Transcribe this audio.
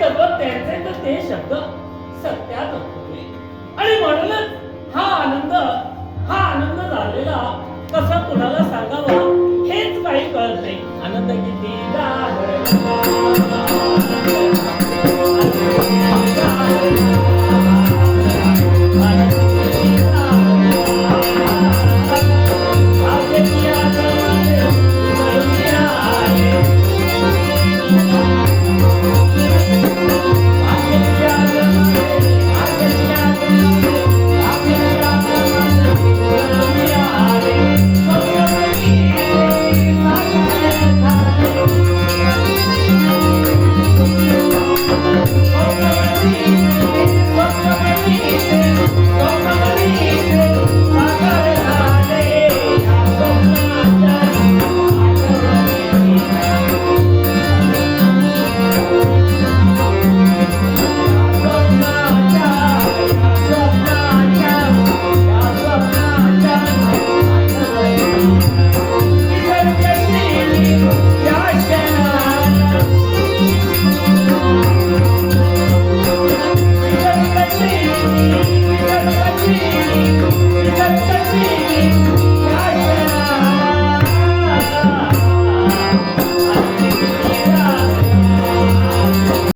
तर ते शब्द सत्यात होते आणि म्हणूनच हा आनंद झालेला कसा कुणाला सांगावा हेच काही कळत नाही. आनंद किती Oh,